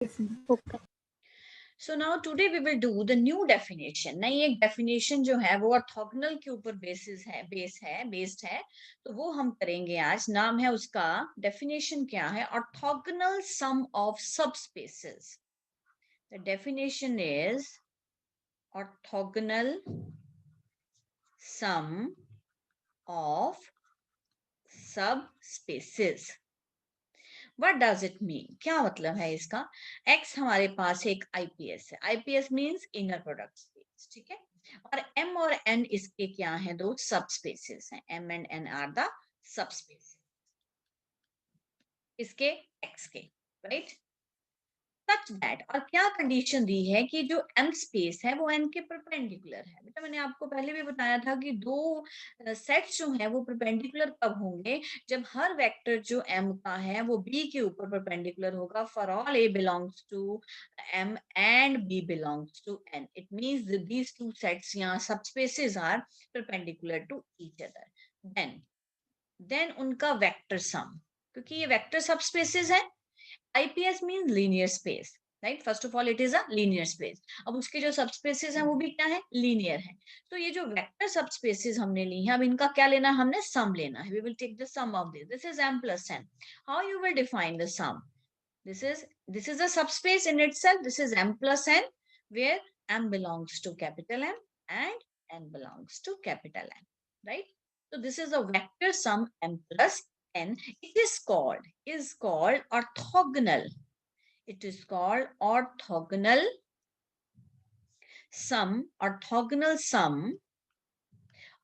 Okay. So now today we will do the new definition. नई एक definition जो है वो orthogonal के ऊपर based है, तो वो हम करेंगे आज. नाम है उसका, definition क्या है? Orthogonal sum of subspaces. The definition is orthogonal sum of subspaces. What does it mean? क्या मतलब है इसका? X हमारे पास एक IPS है. IPS means inner product space, ठीक है? और M और N इसके क्या हैं? दो subspaces हैं. M and N are the subspaces. इसके X के, right? Such that, और क्या कंडीशन दी है कि जो M स्पेस है वो N के परपेंडिकुलर है. बेटा मैंने आपको पहले भी बताया था कि दो सेट्स जो है वो परपेंडिकुलर कब होंगे? जब हर वेक्टर जो M का है वो B के ऊपर परपेंडिकुलर होगा. For all A belongs to M and B belongs to N. It means that these two sets यहाँ subspaces are perpendicular to each other. Then उनका वेक्टर सम, क्योंकि ये वेक्टर सबस्पेसेस है. IPS means linear space, right? First of all, it is a linear space. अब उसके जो subspaces हैं वो भी क्या है? Linear है. तो ये जो vector subspaces हमने ली हैं, अब इनका क्या लेना है? हमने sum लेना है. We will take the sum of this. This is M plus N. How you will define the sum? This is a subspace in itself. This is M plus N, where M belongs to capital M and N belongs to capital N, right? So this is a vector sum M plus N. It is called orthogonal. It is called orthogonal sum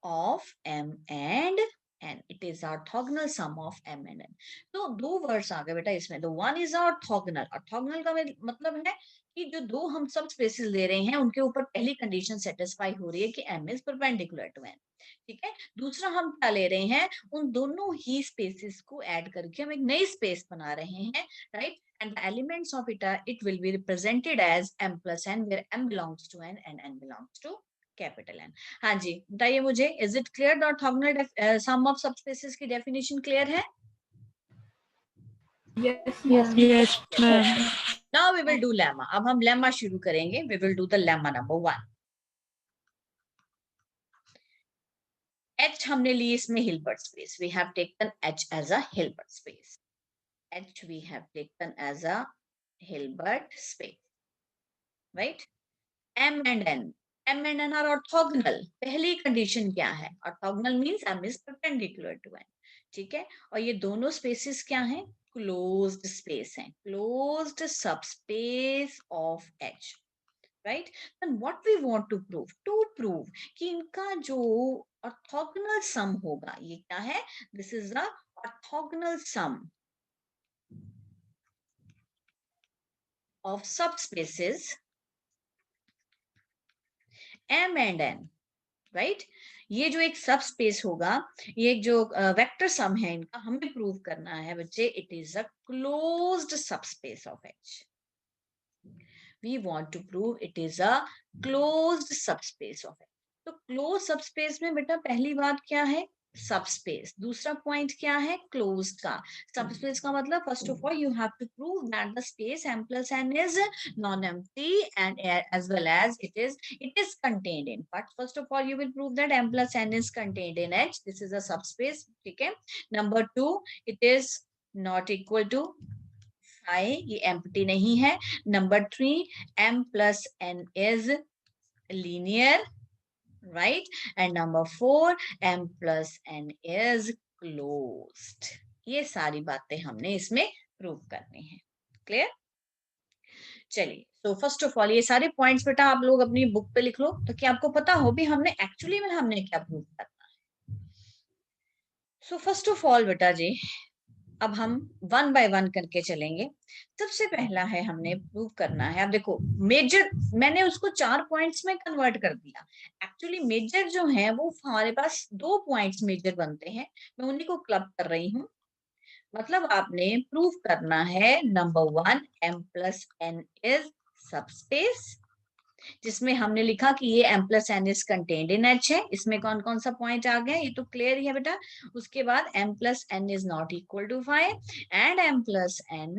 of M and N. It is orthogonal sum of M and N. तो दो words आ गए बेटा इसमें. The one is orthogonal. Orthogonal का मतलब है कि जो दो हम सब स्पेसेस ले रहे हैं उनके ऊपर पहली कंडीशन सेटिस्फाई हो रही है कि M is perpendicular to N. ठीक है. दूसरा हम क्या ले रहे हैं? उन दोनों ही स्पेसेस को ऐड करके हम एक नई स्पेस बना रहे हैं, right? And the elements of it will be represented as M plus N, where M belongs to N and N belongs to capital N. हाँ जी, बताइए मुझे, is it clear? The orthogonal sum of subspaces की definition clear है? Yes, ma'am. Now we will do lemma. अब हम lemma शुरू करेंगे. We will do the lemma number 1. H हमने ली इसमें Hilbert space. We have taken H as a Hilbert space. H we have taken as a Hilbert space, right? M and N. M and N are orthogonal. पहली condition क्या है? Orthogonal means M is perpendicular to N. ठीक है. और ये दोनों spaces क्या हैं? क्लोज्ड स्पेस हैं. Closed subspace of H, right? Then what we want to prove? To prove कि इनका जो orthogonal sum होगा, ये क्या है? This is the orthogonal sum of subspaces M and N, right? ये जो एक सब स्पेस होगा, ये एक जो वेक्टर सम है इनका, हमें प्रूव करना है बच्चे. It is a closed subspace of H. We want to prove it is a closed subspace of H. तो क्लोज सबस्पेस में बेटा पहली बात क्या है? सबस्पेस. दूसरा पॉइंट क्या है? क्लोज्ड का. सबस्पेस का मतलब first of all you have to prove that the space M plus N is non-empty and as well as it is contained in. But first of all you will prove that M plus N is contained in H. This is a subspace. ठीक है. Number 2, it is not equal to phi. ये empty नहीं है. Number 3, M plus N is linear, right? And number 4, M plus N is closed. ये सारी बातें हमने इसमें प्रूव करनी है. क्लियर? चलिए, तो फर्स्ट ऑफ ऑल ये सारे पॉइंट्स बेटा आप लोग अपनी बुक पे लिख लो ताकि आपको पता हो भी हमने एक्चुअली में हमने क्या प्रूव करना है. सो फर्स्ट ऑफ ऑल बेटा जी, अब हम 1 बाय 1 करके चलेंगे. सबसे पहला है हमने प्रूव करना है. अब देखो मेजर मैंने उसको 4 पॉइंट्स में कन्वर्ट कर दिया. एक्चुअली मेजर जो है वो हमारे पास 2 पॉइंट्स मेजर बनते हैं. मैं उन्हीं को क्लब कर रही हूँ. मतलब आपने प्रूव करना है number 1, M plus N is subspace, जिसमें हमने लिखा कि ये M plus N is contained in H है. इसमें कौन कौन सा पॉइंट आ गया? ये तो क्लियर ही है बेटा. उसके बाद M plus N is not equal to 5 and M plus N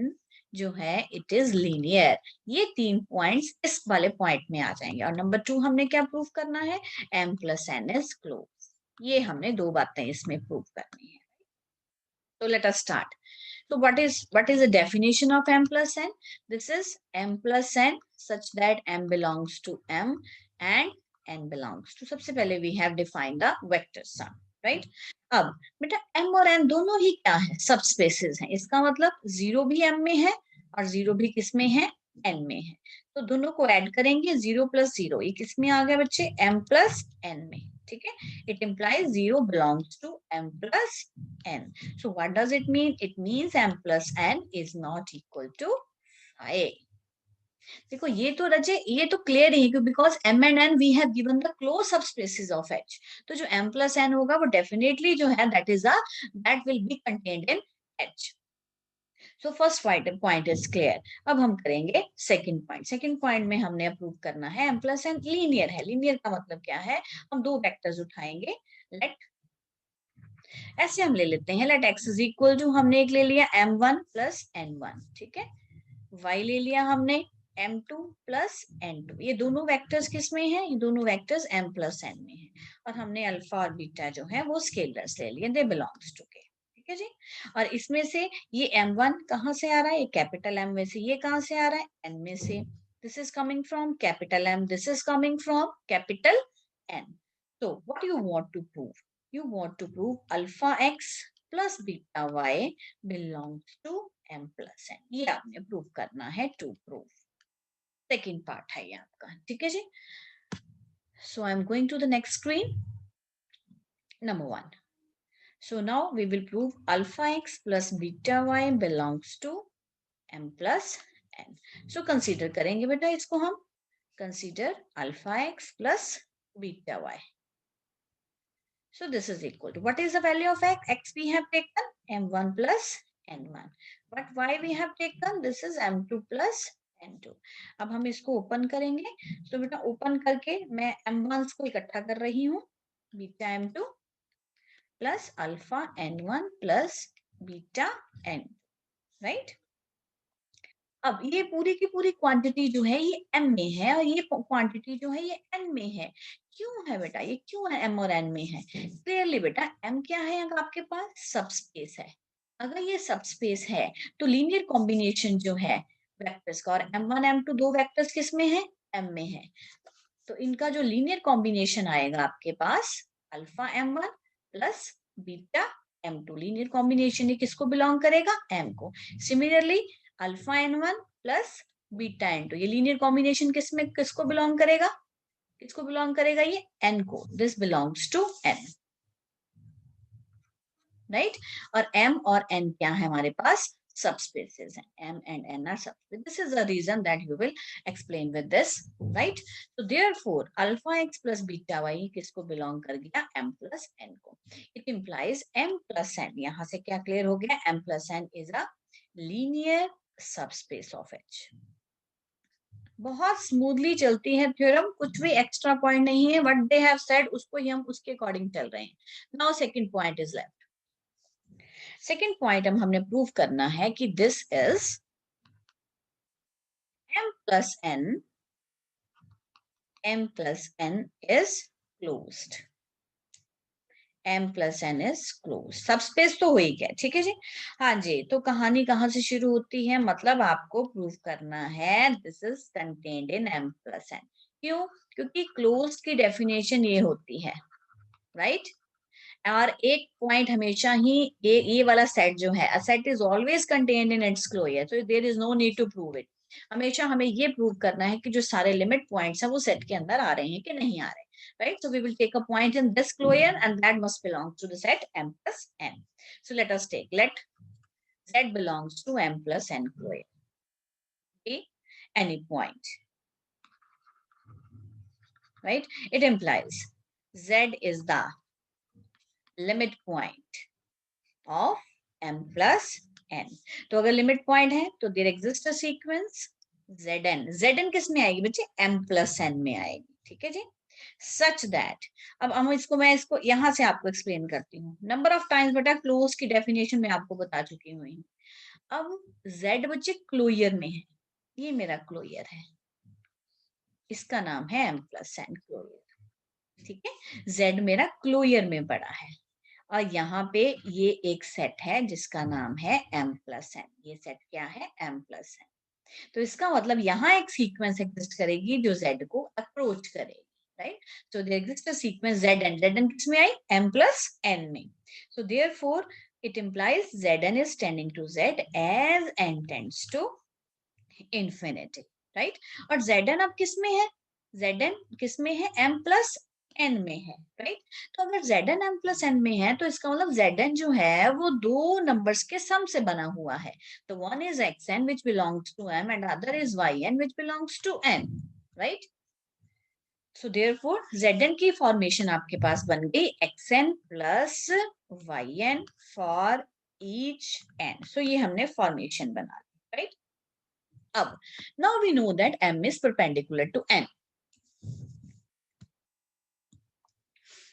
जो है इट इज लीनियर। ये 3 पॉइंट्स इस वाले पॉइंट में आ जाएंगे। और नंबर 2 हमने क्या प्रूव करना है, m plus n is closed। ये हमने 2 बातें इसमें प्रूव करनी है। तो let us start. So what is the definition of m plus n? This is m plus n such that m belongs to m and n belongs to, सबसे पहले we have defined the vector sum, right? अब बेटा m और n दोनों ही क्या है, सब spaces हैं। इसका मतलब 0 भी m में है और 0 भी किस में है, n में है। तो दोनों को ऐड करेंगे, 0 plus 0 ये किस में आ गया बच्चे, m plus n में। ठीक है, it implies 0 belongs to m plus n. So what does it mean? It means m plus n is not equal to 5. देखो ये तो रजे, ये तो क्लियर है, because m and n we have given the closed subspaces of H. तो जो m plus n होगा वो डेफिनेटली जो है that will be contained in H. So first point is clear. अब हम करेंगे सेकंड पॉइंट। सेकंड पॉइंट में हमने अप्रूव करना है m plus n लीनियर है। लीनियर का मतलब क्या है, हम दो वेक्टर्स उठाएंगे। लेट ऐसे हम ले लेते हैं, let x is equal to, हमने एक ले लिया m1 plus n1, ठीक है। y ले लिया हमने m2 plus n2। ये दोनों वेक्टर्स किस में है, ये दोनों वेक्टर्स m plus n में है। और हमने अल्फा और बीटा जो है वो स्केलर्स ले लिए, दे बिलोंग्स टू के। ठीक है जी। और इसमें से ये m1 कहाँ से आ रहा है, ये कैपिटल M में से। ये कहाँ से आ रहा है, n में से। This is coming from capital M, this is coming from capital N। तो what you want to prove, you want to prove alpha x plus beta y belongs to m plus n। ये आपने prove करना है, to prove. Second part है ये आपका, ठीक है जी। So I am going to the next screen, number 1। So now we will prove alpha x plus beta y belongs to m plus n। So consider करेंगे बेटा इसको हम, consider alpha x plus beta y। So this is equal to, what is the value of x? X we have taken m1 plus n1, but y we have taken, this is m2 plus n2। अब हम इसको open करेंगे। तो बेटा open करके मैं m1 को इकट्ठा कर रही हूँ, beta m2 plus alpha n1 plus beta n, right. अब ये पूरी की पूरी क्वांटिटी जो है ये m में है और ये क्वांटिटी जो है ये n में है। क्यों है बेटा, ये क्यों है m और n में है? क्लियरली बेटा m क्या है, अगर आपके पास सबस्पेस है। अगर ये सबस्पेस है तो लीनियर कॉम्बिनेशन जो है वेक्टर्स का, और m1 m2 दो वेक्टर्स किस में है, m में है। तो इनका जो लीनियर कॉम्बिनेशन आएगा आपके पास alpha m1 plus beta m2। Linear combination ये किसको बिलोंग करेगा, m को। Similarly alpha n1 plus beta n2, ये लीनियर कॉम्बिनेशन किसमें किसको बिलोंग करेगा, किसको बिलोंग करेगा, ये n को। This belongs to n, right. और m और n क्या है हमारे पास, subspaces हैं। m and n are subspaces। This is the reason that you will explain with this, right? So therefore alpha x plus beta y किसको belong कर गया, m plus n को। It implies m plus n, यहाँ से क्या clear हो गया, m plus n is a linear subspace of H। बहुत स्मूथली चलती है थ्योरम, कुछ भी एक्स्ट्रा पॉइंट नहीं है। व्हाट दे हैव सेड उसको ही हम उसके अकॉर्डिंग चल रहे हैं। Now second point is left. Second point हम हमने प्रूव करना है कि this is m plus n, m plus n is closed, m plus n is closed। Subspace तो हो ही गया, ठीक है जी। हाँ जी, तो कहानी कहाँ से शुरू होती है, मतलब आपको प्रूव करना है this is contained in m plus n। क्यों, क्योंकि क्लोज की डेफिनेशन ये होती है, राइट। और एक पॉइंट हमेशा ही ये वाला सेट जो है, a set is always contained in its closure, so there is no need to prove it. हमेशा हमें ये प्रूव करना है कि जो सारे लिमिट पॉइंट्स हैं वो सेट के अंदर आ रहे हैं कि नहीं आ रहे, right. So we will take a point in this closure and that must belong to the set m plus n। So let us take, let z belongs to m plus n closure, okay? Any point, right? It implies z is the limit point of m plus n। तो अगर limit point है तो there exist a sequence zn। zn किस में आएगी बच्चे, m plus n में आएगी, ठीक है जी। सच दैट, अब हम इसको, मैं इसको यहां से आपको एक्सप्लेन करती हूँ। नंबर ऑफ टाइम्स बेटा क्लोज की डेफिनेशन मैं आपको बता चुकी हुई हूँ। अब Z बच्चे क्लोयर में है, ये मेरा क्लोयर है, इसका नाम है M+N क्लोयर, ठीक है। Z मेरा क्लोयर में पड़ा है और यहाँ पे ये एक सेट है जिसका नाम है M+N, ये सेट क्या है M+N। तो इसका मतलब यहाँ एक सीक्वेंस एग्जिस्ट करेगी जो Z को अप्रोच करेगी, right. So there exist a sequence Zn किस में आई M+N में। So therefore it implies Zn is tending to Z as n tends to infinity, right। और Zn अब किस में है, Zn किस में है M+N में है, राइट। तो अगर Zn M+N में है तो इसका मतलब Zn जो है वो दो नंबर्स के सम से बना हुआ है। तो one is Xn which belongs to M and other is Yn which belongs to N, right। So therefore Zn की फॉर्मेशन आपके पास बन गई Xn plus Yn for each N। So ये हमने फॉर्मेशन बना ली, राइट। अब now we know that M is perpendicular to N.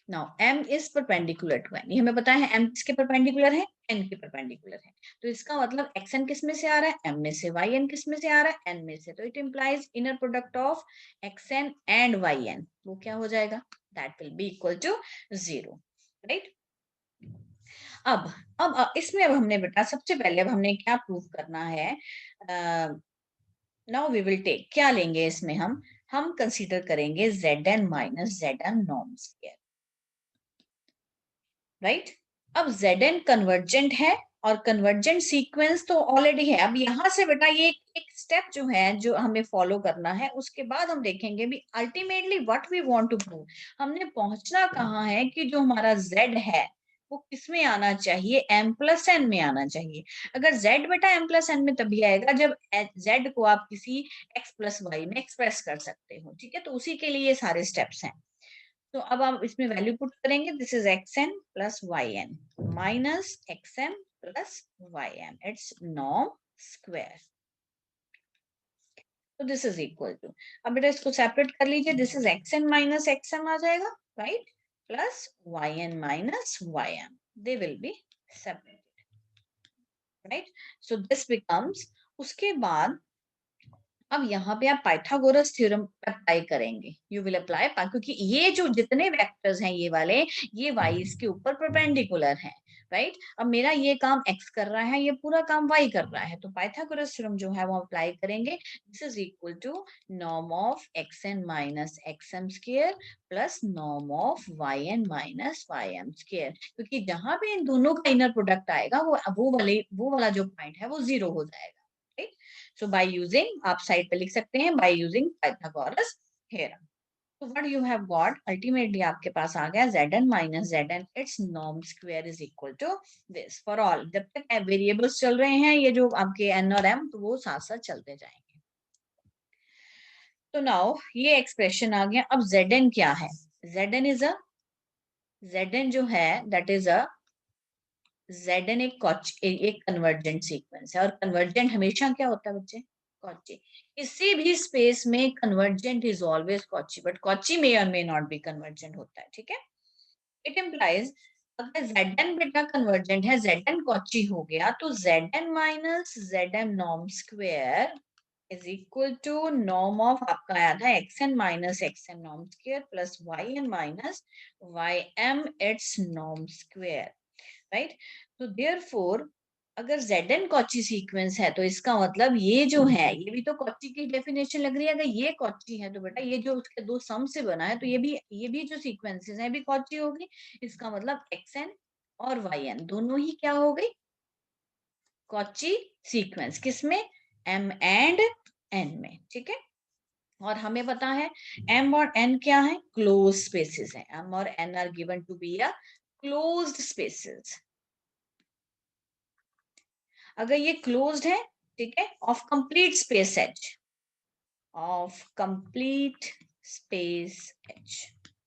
Now M is perpendicular to N, ये हमें पता है M किसके परपेंडिकुलर है, N के परपेंडिकुलर है। तो इसका मतलब Xn किस में से आ रहा है, M में से, Yn किस में से आ रहा है, N में से। तो it implies inner product of Xn and Yn, वो क्या हो जाएगा, that will be equal to 0, right। अब इसमें अब हमने बेटा सबसे पहले अब हमने क्या प्रूव करना है, नाउ वी विल टेक, क्या लेंगे इसमें हम कंसीडर करेंगे Zn minus Zm norm square, right. अब Zn कन्वर्जेंट है और कन्वर्जेंट सीक्वेंस तो ऑलरेडी है। अब यहां से बेटा ये एक स्टेप जो है जो हमें फॉलो करना है, उसके बाद हम देखेंगे भी ultimately what we want to prove, हमने पहुंचना कहाँ है कि जो हमारा Z है वो किसमें आना चाहिए, M+N में आना चाहिए। अगर Z बेटा M+N में तभी आएगा जब Z को आप किसी x+y में एक्सप्रेस कर सकते हो, ठीक है। तो उसी के लिए ये सारे स्टेप्स हैं। तो अब आप इसमें वैल्यू पुट करेंगे, this is Xn plus Yn minus Xm plus Ym, it's norm square. तो दिस इज इक्वल टू, अब बेटा इसको सेपरेट कर लीजिए, this is Xn minus Xm आ जाएगा, right, plus Yn minus Ym, they will be separated, right. So this becomes, उसके बाद अब यहाँ पे आप पाइथागोरस थ्योरम अप्लाई करेंगे, यू विल अप्लाई, क्योंकि ये जो जितने वेक्टर्स हैं ये वाले, ये y के ऊपर परपेंडिकुलर हैं, राइट। अब मेरा ये काम x कर रहा है, ये पूरा काम y कर रहा है, तो पाइथागोरस थ्योरम जो है वो अप्लाई करेंगे। This is equal to norm of Xn minus Xm square plus norm of Yn minus Ym square, क्योंकि जहां पे इन दोनों का इनर प्रोडक्ट आएगा वो वाला जो पॉइंट है वो 0 हो जाएगा, राइट। So by using, आप साइड पे लिख सकते हैं, by using Pythagoras theorem. So what you have got, ultimately आपके पास आ गया Zn minus Zn, its norm square is equal to this for all। जब तक वेरिएबल्स चल रहे हैं ये जो आपके n और m, तो वो साथ साथ चलते जाएंगे। तो नाउ ये एक्सप्रेशन आ गया। अब Zn क्या है, Zn जो है दैट इज अ Zn एक कन्वर्जेंट सीक्वेंस है, और कन्वर्जेंट हमेशा क्या होता है बच्चे, कॉची। किसी भी स्पेस में convergent is always Cauchy, but Cauchy may और मे नॉट बी कन्वर्जेंट होता है, ठीक है। इट इम्प्लाइज अगर Zn बेटा कन्वर्जेंट है, Zn कॉची हो गया, तो Zn minus Zm norm square is equal to norm of, आपका आया था Xn minus Xm norm square plus Yn minus Ym it's norm square, right. तो देयरफॉर अगर Zn कॉची सीक्वेंस है तो इसका मतलब ये जो है ये भी तो कॉची की डेफिनेशन लग रही है। अगर ये कॉची है तो बेटा ये जो उसके दो सम से बना है, तो ये भी जो सीक्वेंसेस हैं भी कॉची होगी। इसका मतलब Xn और Yn दोनों ही क्या हो गई, कॉची सीक्वेंस, किसमें, M एंड N में, ठीक है। और हमें पता है M और N क्या है, क्लोज स्पेसेस है। M और N are given to be a closed spaces. अगर ये क्लोज्ड है, ठीक है, of complete space H, of complete space H,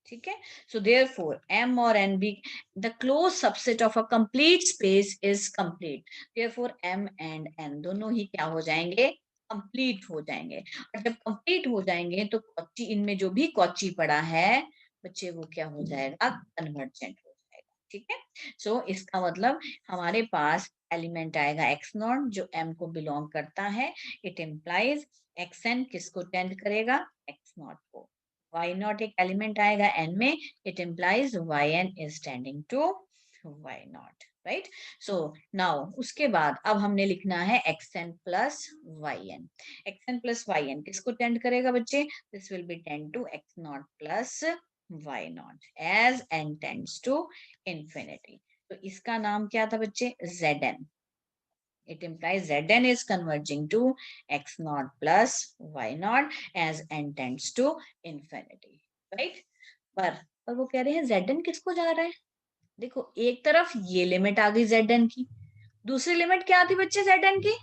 ठीक है। सो देयरफॉर M और N भी the close subset of a complete space is complete, therefore M and N दोनों ही क्या हो जाएंगे, कंप्लीट हो जाएंगे। और जब कंप्लीट हो जाएंगे तो कॉची, इनमें जो भी कॉची पड़ा है बच्चे वो क्या हो जाएगा, कन्वर्जेंट हो जाएगा, ठीक है। सो इसका मतलब हमारे पास एलिमेंट आएगा x0 जो m को बिलोंग करता है। इट इम्प्लाइज xn किसको टेंड करेगा, x0 को। y0 एक एलिमेंट आएगा n में, it implies yn is tending to y0, right. So now उसके बाद अब हमने लिखना है xn plus yn। xn plus yn किसको टेंड करेगा बच्चे, this will be tend to x0 plus y0 as n tends to infinity। तो इसका नाम क्या था बच्चे, zn। It implies Zn is converging to x0 plus y0 as n tends to infinity, right? पर वो कह रहे हैं Zn किसको जा रहा है। देखो एक तरफ ये लिमिट आ गई Zn की, दूसरी लिमिट क्या थी बच्चे Zn की,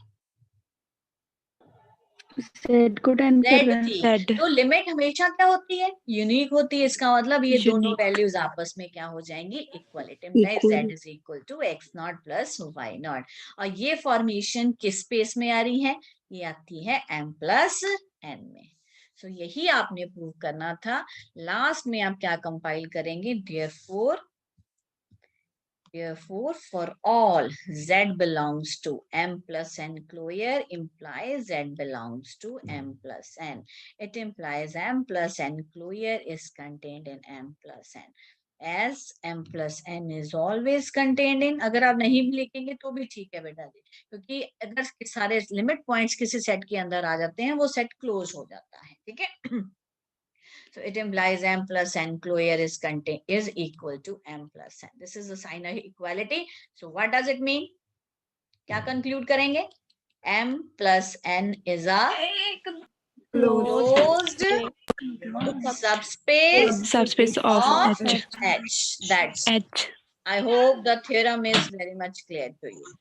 Z को टेंड कर रहा Z है। थी। तो लिमिट हमेशा क्या होती है, यूनिक होती है। इसका मतलब ये दोनों Unique. वैल्यूज आपस में क्या हो जाएंगी, equal. It implies Equal. Z is equal to x0 plus y0। और ये फॉर्मेशन किस स्पेस में आ रही है, ये आती है m प्लस n में। सो यही आपने प्रूव करना था। लास्ट में आप क्या कंपाइल करेंगे, Therefore, for all z belongs to m plus n closure implies z belongs to m plus n. It implies m plus n closure is contained in m plus n. As m plus n is always contained in, अगर आप नहीं भी लिखेंगे तो भी ठीक है बेटा जी, क्योंकि अगर सारे लिमिट पॉइंट्स किसी सेट के अंदर आ जाते हैं वो सेट क्लोज हो जाता है, ठीक है। So it implies m plus n closure is equal to m plus n. This is the sign of equality. So what does it mean? क्या conclude करेंगे? m plus n is a closed subspace of of H. That's. H. I hope the theorem is very much clear to you.